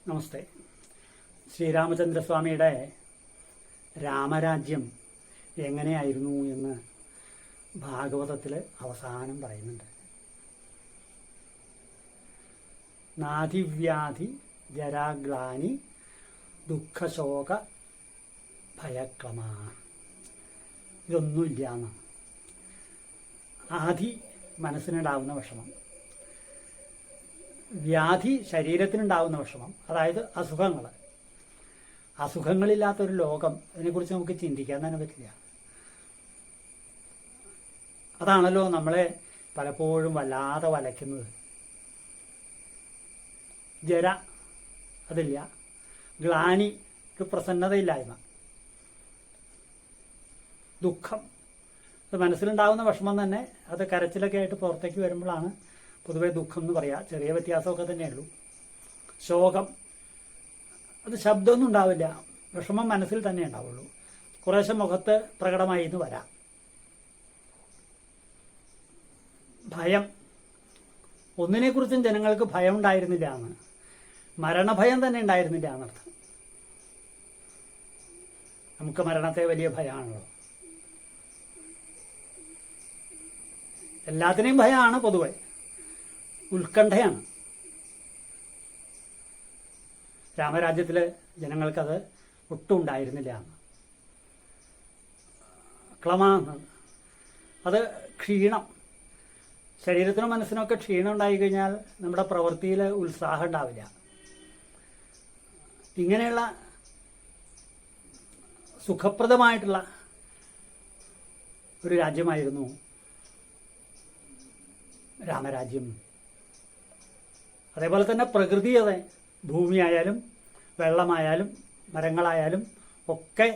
നമസ്തേ. ശ്രീരാമചന്ദ്രസ്വാമിയുടെ രാമരാജ്യം എങ്ങനെയായിരുന്നു എന്ന് ഭാഗവതത്തിൽ അവസാനം പറയുന്നുണ്ട്. നാധിവ്യാധി ജരാഗ്ലാനി ദുഃഖശോക ഭയക്ലമ. ഇതൊന്നുമില്ല എന്നാണ്. ആധി മനസ്സിനുണ്ടാവുന്ന വിഷമം, വ്യാധി ശരീരത്തിനുണ്ടാവുന്ന വിഷമം, അതായത് അസുഖങ്ങൾ. അസുഖങ്ങളില്ലാത്തൊരു ലോകം, അതിനെക്കുറിച്ച് നമുക്ക് ചിന്തിക്കാൻ തന്നെ പറ്റില്ല. അതാണല്ലോ നമ്മളെ പലപ്പോഴും വല്ലാതെ വലയ്ക്കുന്നത്. ജര അതില്ല, ഗ്ലാനി ഒരു പ്രസന്നതയില്ലായ്മ, ദുഃഖം, അത് മനസ്സിലുണ്ടാകുന്ന വിഷമം തന്നെ അത് കരച്ചിലൊക്കെ ആയിട്ട് പുറത്തേക്ക് വരുമ്പോഴാണ് പൊതുവെ ദുഃഖം എന്ന് പറയാം. ചെറിയ വ്യത്യാസമൊക്കെ തന്നെയുള്ളൂ. ശോകം, അത് ശബ്ദമൊന്നും ഉണ്ടാവില്ല, വിഷമം മനസ്സിൽ തന്നെ ഉണ്ടാവുള്ളൂ. കുറേശ്ശെ മുഖത്ത് പ്രകടമായി എന്ന് വരാം. ഭയം, ഒന്നിനെക്കുറിച്ചും ജനങ്ങൾക്ക് ഭയം ഉണ്ടായിരുന്നില്ല എന്ന്, മരണഭയം തന്നെ ഉണ്ടായിരുന്നില്ല എന്നർത്ഥം. നമുക്ക് മരണത്തെ വലിയ ഭയമാണല്ലോ. എല്ലാത്തിനെയും ഭയമാണ് പൊതുവെ, ഉത്കണ്ഠയാണ്. രാമരാജ്യത്തിലെ ജനങ്ങൾക്കത് ഒട്ടും ഉണ്ടായിരുന്നില്ല എന്ന്. ക്ലമ, അത് ക്ഷീണം, ശരീരത്തിനും മനസ്സിനൊക്കെ ക്ഷീണം ഉണ്ടായിക്കഴിഞ്ഞാൽ നമ്മുടെ പ്രവൃത്തിയിൽ ഉത്സാഹം ഉണ്ടാവില്ല. ഇങ്ങനെയുള്ള സുഖപ്രദമായിട്ടുള്ള ഒരു രാജ്യമായിരുന്നു രാമരാജ്യം. അതേപോലെ തന്നെ പ്രകൃതി, അതെ, ഭൂമിയായാലും വെള്ളമായാലും മരങ്ങളായാലും ഒക്കെ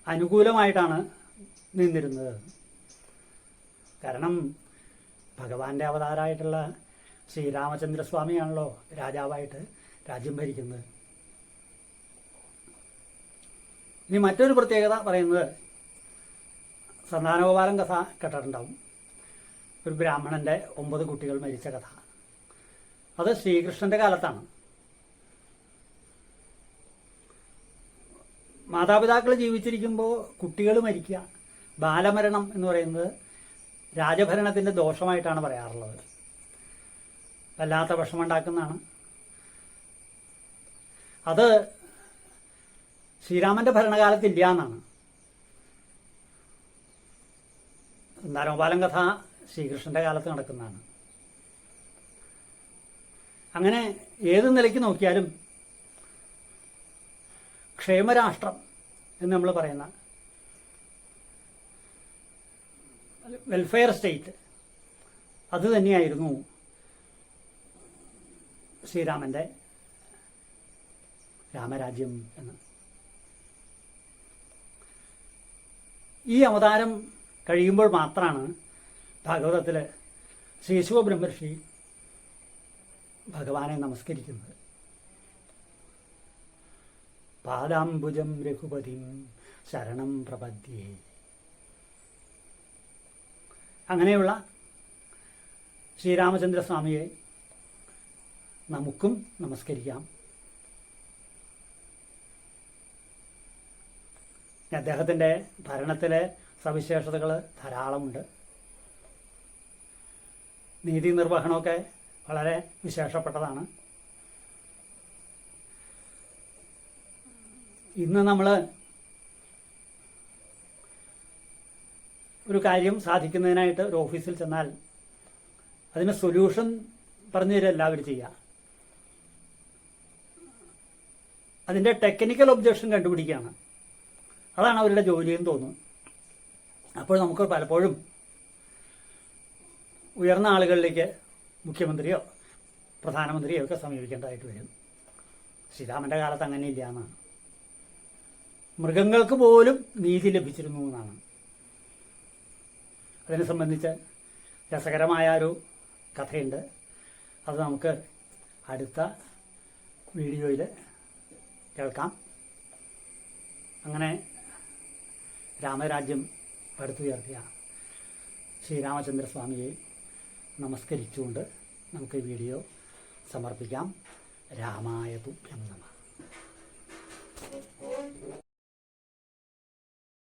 അനുകൂലമായിട്ടാണ് നിന്നിരുന്നത്. കാരണം ഭഗവാന്റെ അവതാരമായിട്ടുള്ള ശ്രീരാമചന്ദ്രസ്വാമിയാണല്ലോ രാജാവായിട്ട് രാജ്യം ഭരിക്കുന്നത്. ഇനി മറ്റൊരു പ്രത്യേകത പറയുന്നത്, സന്താനഗോപാലൻ കഥ കേട്ടിട്ടുണ്ടാവും. ഒരു ബ്രാഹ്മണന്റെ 9 കുട്ടികൾ മരിച്ച കഥ. അത് ശ്രീകൃഷ്ണന്റെ കാലത്താണ്. മാതാപിതാക്കൾ ജീവിച്ചിരിക്കുമ്പോൾ കുട്ടികൾ മരിക്കുക, ബാലമരണം എന്ന് പറയുന്നത് രാജഭരണത്തിന്റെ ദോഷമായിട്ടാണ് പറയാറുള്ളത്. വല്ലാത്ത വിഷമമുണ്ടാക്കുന്നതാണ്. അത് ശ്രീരാമന്റെ ഭരണകാലത്തില്ല എന്നാണ്. സന്താനഗോപാലൻ കഥ ശ്രീകൃഷ്ണന്റെ കാലത്ത് നടക്കുന്നതാണ്. അങ്ങനെ ഏത് നിലയ്ക്ക് നോക്കിയാലും ക്ഷേമരാഷ്ട്രം എന്ന് നമ്മൾ പറയുന്ന വെൽഫെയർ സ്റ്റേറ്റ്, അത് തന്നെയായിരുന്നു ശ്രീരാമന്റെ രാമരാജ്യം എന്ന്. ഈ അവതാരം കഴിയുമ്പോൾ മാത്രമാണ് ഭാഗവതത്തിൽ ശ്രീശുക ബ്രഹ്മർഷി ഭഗവാനെ നമസ്കരിക്കുന്നത്. പാദാംബുജം രഘുപതിം ശരണം പ്രപദ്യേ. അങ്ങനെയുള്ള ശ്രീരാമചന്ദ്രസ്വാമിയെ നമുക്കും നമസ്കരിക്കാം. അദ്ദേഹത്തിൻ്റെ ഭരണത്തിലെ സവിശേഷതകൾ ധാരാളമുണ്ട്. നീതി നിർവഹണമൊക്കെ വളരെ വിശേഷപ്പെട്ടതാണ്. ഇന്ന് നമ്മൾ ഒരു കാര്യം സാധിക്കുന്നതിനായിട്ട് ഒരു ഓഫീസിൽ ചെന്നാൽ അതിന് സൊല്യൂഷൻ പറഞ്ഞു തരിക എല്ലാവരും ചെയ്യുക. അതിൻ്റെ ടെക്നിക്കൽ ഒബ്ജക്ഷൻ കണ്ടുപിടിക്കുകയാണ്. അതാണ് അവരുടെ ജോലിയെന്ന് തോന്നുന്നു. അപ്പോൾ നമുക്ക് പലപ്പോഴും ഉയർന്ന ആളുകളിലേക്ക്, മുഖ്യമന്ത്രിയോ പ്രധാനമന്ത്രിയോ ഒക്കെ സമീപിക്കേണ്ടതായിട്ട് വരും. ശ്രീരാമൻ്റെ കാലത്ത് അങ്ങനെ ഇല്ല എന്നാണ്. മൃഗങ്ങൾക്ക് പോലും നീതി ലഭിച്ചിരുന്നു എന്നാണ്. അതിനെ സംബന്ധിച്ച് രസകരമായ ഒരു കഥയുണ്ട്. അത് നമുക്ക് അടുത്ത വീഡിയോയിൽ കേൾക്കാം. അങ്ങനെ രാമരാജ്യം പടുത്തുയർത്തിയ ശ്രീരാമചന്ദ്രസ്വാമിയെ നമസ്കരിച്ചുകൊണ്ട് നമുക്ക് ഈ വീഡിയോ സമർപ്പിക്കാം. രാമായ തുഭ്യം നമഃ.